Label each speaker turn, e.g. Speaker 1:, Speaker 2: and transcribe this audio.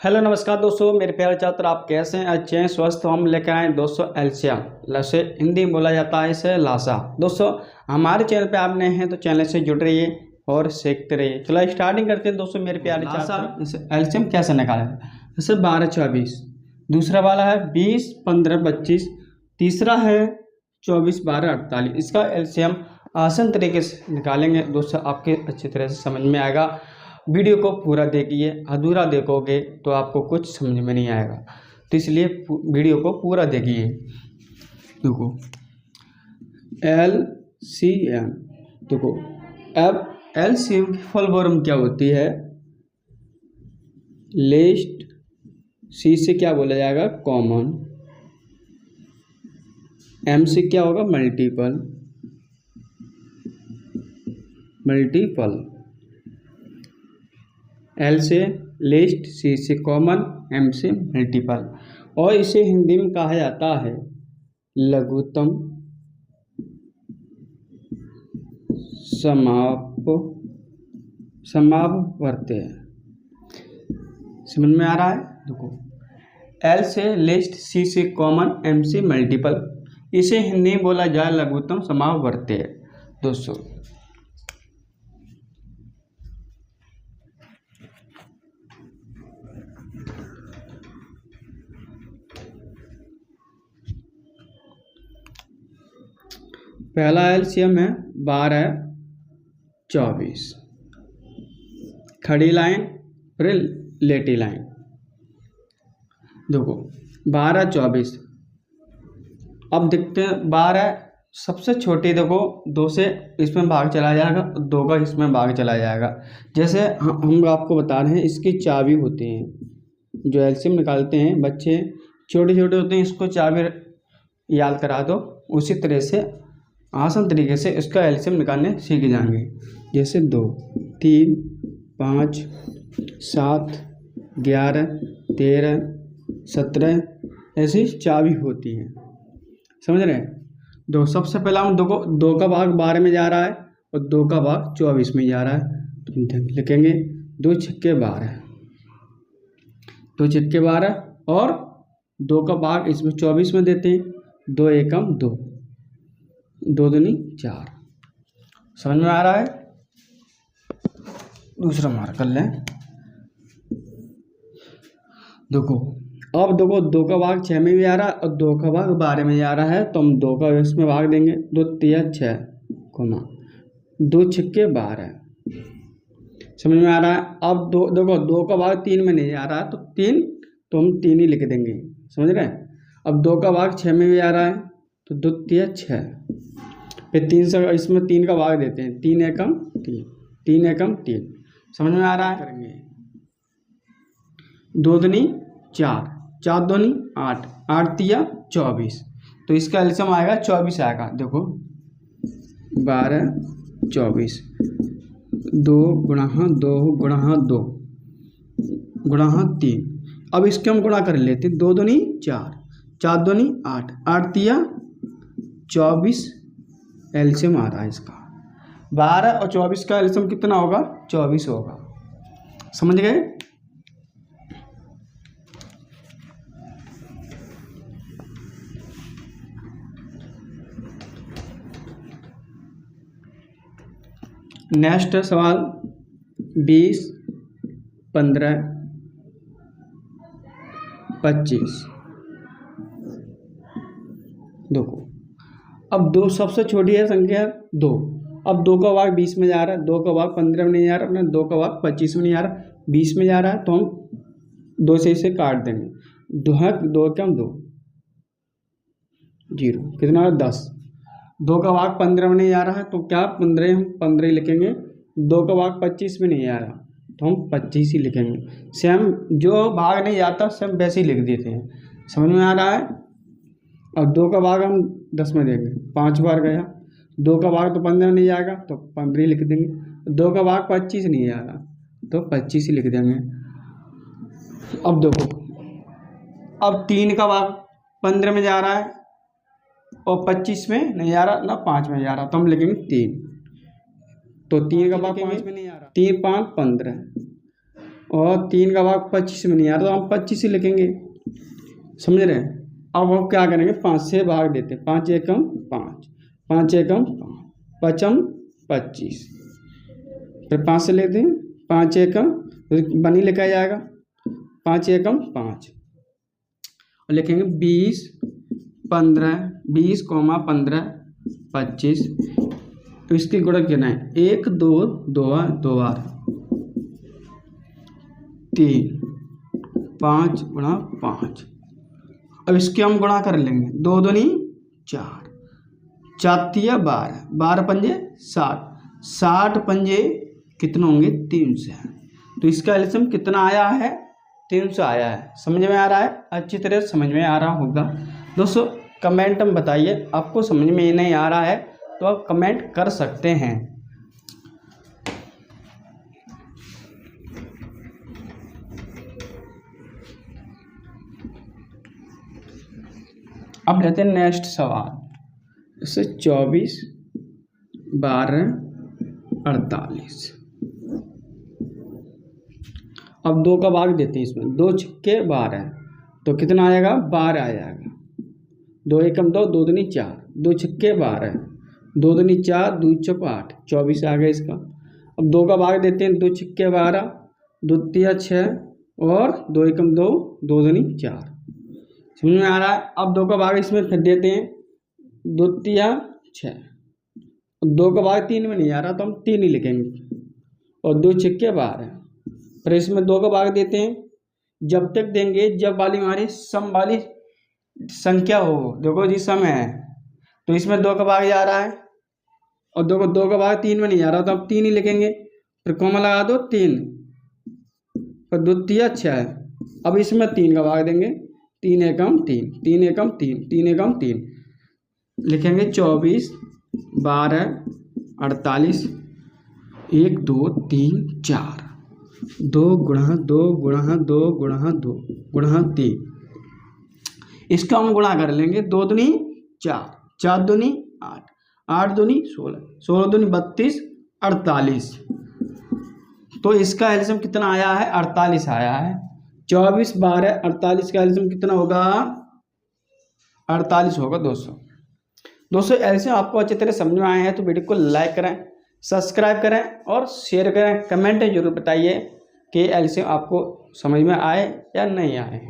Speaker 1: Hello नमस्कार दोस्तों, मेरे प्यारे छात्र आप कैसे हैं? अच्छे हैं, स्वस्थ? हम लेकर आए दोस्तों एलसीएम। लसे हिंदी में बोला जाता है इसे लासा। दोस्तों हमारे चैनल पे आप नए हैं तो चैनल से जुड़ रहिए और सीखते रहिए। चलो स्टार्टिंग करते हैं दोस्तों मेरे प्यारे छात्र। इसे एलसीएम कैसे निकालें? जैसे 12-24, दूसरा वाला है 20-15-25, तीसरा है 24-12-48। इसका एलसीएम आसान तरीके से निकालेंगे दोस्तों, आपके अच्छी तरह से समझ में आएगा। वीडियो को पूरा देखिए, अधूरा देखोगे तो आपको कुछ समझ में नहीं आएगा, तो इसलिए वीडियो को पूरा देखिए। देखो LCM, देखो अब LCM की फुल फॉर्म क्या होती है? लिस्ट, C से क्या बोला जाएगा? कॉमन, M से क्या होगा? मल्टीपल, L से लिस्ट, C से कॉमन, M से मल्टीपल। और इसे हिंदी में कहा जाता है लघुत्तम समापवर्ती। समझ में आ रहा है? देखो L से लिस्ट, C से कॉमन, M से मल्टीपल, इसे हिंदी में बोला जाए लघुत्तम समापवर्ती है दोस्तों। पहला एलसीएम है 12-24, खड़ी लाइन फिर लेटी लाइन। देखो 12-24, अब देखते हैं 12 सबसे छोटी, देखो 2 से इसमें भाग चला जाएगा, 2 का इसमें भाग चला जाएगा। जैसे हम आपको बता रहे हैं इसकी चाबी होती है, जो एलसीएम निकालते हैं बच्चे छोटे छोटे होते हैं, इसको चाबी याद करा दो, उसी तरह से आसान तरीके से इसका एलसीएम निकालने सीख जाएंगे। जैसे 2, 3, 5, 7, 11, 13, 17 ऐसी चाबी होती हैं। समझ रहे हैं? दो सबसे पहला हम 2 का भाग 12 में जा रहा है और 2 का भाग 24 में जा रहा है, तो लिखेंगे 2 छक्के 12, 2 छक्के 12 और 2 का भाग इसमें 24 में देते हैं, 2 एकम 2, 2 दूनी 4। समझ में आ रहा है? दूसरा मार्क कर लें। देखो अब देखो 2 का भाग 6 में भी आ रहा है और 2 का भाग 12 में जा रहा है, तो हम 2 का इसमें भाग देंगे, 2 तिया 6, 2 छक्के 12। समझ में आ रहा है? अब देखो 2 का भाग 3 में नहीं आ रहा है, तो 3 तो हम 3 ही लिख देंगे। समझ रहे हैं? अब 2 का भाग 6 में भी आ रहा है, तो 2 तिया 6, फिर 3 से इसमें 3 का भाग देते हैं, 3 एकम 3, 3 एकम 3। समझ में आ रहा है? करेंगे 2 दूनी 4, 4 दूनी 8, 8 तिया 24, तो इसका एलसीएम आएगा 24 आएगा। देखो 12-24, 2 गुणा 2 गुणा 2 गुणा 3। अब इसके हम गुणा कर लेते, 2 दूनी 4, 4 दूनी 8, 8 तिया 24 एलसीएम आ रहा है इसका। 12 और 24 का एलसीएम कितना होगा? 24 होगा। समझ गए? नेक्स्ट सवाल 20-15-25। देखो अब 2 सबसे छोटी है संख्या 2, अब 2 का भाग 20 में जा रहा है, 2 का भाग 15 में नहीं जा रहा, अपना 2 का भाग 25 में नहीं जा रहा, 20 में जा रहा है, तो हम 2 से इसे काट देंगे। 2 कम 2 0, कितना 10। 2 का भाग 15 में नहीं आ रहा है, तो क्या 15 हम 15 ही लिखेंगे। 2 का भाग 25 में नहीं आ रहा, तो हम 25 ही लिखेंगे। सेम जो भाग नहीं जाता सेम वैसे ही लिख देते हैं। समझ में आ रहा है? अब 2 का भाग हम 10 में देंगे, 5 बार गया। 2 का भाग तो 15 में नहीं आएगा, तो 15 ही लिख देंगे। 2 का भाग 25 नहीं आ रहा, तो 25 ही लिख देंगे। अब देखो अब 3 का भाग 15 में जा रहा है और 25 में नहीं आ रहा, ना 5 में जा रहा, तो हम लिखेंगे 3। तो 3 का भाग 5 में नहीं आ रहा, 3 5 15 और 3 का भाग 25 में नहीं आ रहा तो हम 25 ही लिखेंगे, समझ रहे हैं। अब हम क्या करेंगे, 5 से भाग देते हैं, 5 एकम 5, 5 एकम 5, पचम 25, फिर 5 से लेते हैं, 5 एकम बनी लिखा जाएगा, 5 एकम 5 और लिखेंगे 20, 15, 20, 15, 25। तो इसके गुणक कितना है, 1, 2, 2 बार 3, 5 गुणा 5। अब इसके हम गुणा कर लेंगे, 2 दूनी 4, 4 तिया 12, 12 पंजे 60, 60 पंजे कितने होंगे, 300। तो इसका एलसीएम कितना आया है, 300 आया है। समझ में आ रहा है, अच्छी तरह समझ में आ रहा होगा दोस्तों। कमेंट में बताइए, आपको समझ में नहीं आ रहा है तो आप कमेंट कर सकते हैं। अब लेते हैं नेक्स्ट सवाल, इससे 24, 12, 48। अब 2 का भाग देते हैं इसमें, 2 छक्के 12 तो कितना आएगा, 12 आ जाएगा। 2 एकम 2, 2 दूनी 4, 2 छक्के 12, 2 दूनी 4, 2 चौक 8, 24 आ गया इसका। अब 2 का भाग देते हैं, 2 छक्के 12, 2 तिया 6 और 2 एकम 2, 2 दूनी 4। समझ में आ रहा है। अब 2 का भाग इसमें फिर देते हैं, 2 तिया 6, 2 का भाग 3 में नहीं आ रहा तो हम 3 ही लिखेंगे और 2 छक्के 12। फिर इसमें 2 का भाग देते हैं, जब तक देंगे जब वाली हमारी सम वाली संख्या हो। देखो जी सम है तो इसमें 2 का भाग जा रहा है और 2 का भाग 3 में नहीं जा रहा तो हम 3 ही लिखेंगे। फिर कॉमा लगा दो 3, फिर 2 तिया 6। अब इसमें 3 का भाग देंगे, 3 एकम 3, 3 एकम 3, 3 एकम 3 लिखेंगे। 24, 12, 48, 1, 2, 3, 4, 2 गुणा 2 गुणा 2 गुणा 2 गुणा 3। इसका हम गुणा कर लेंगे, 2 दूनी 4, 4 दूनी 8, 8 दूनी 16, 16 दूनी 32, 48। तो इसका एलसीएम कितना आया है, 48 आया है। 24, 12, 48 का एलसीएम कितना होगा, 48 होगा दोस्तों एलसीएम आपको अच्छी तरह समझ में आए हैं तो वीडियो को लाइक करें, सब्सक्राइब करें और शेयर करें। कमेंट जरूर बताइए कि एलसीएम आपको समझ में आए या नहीं आए।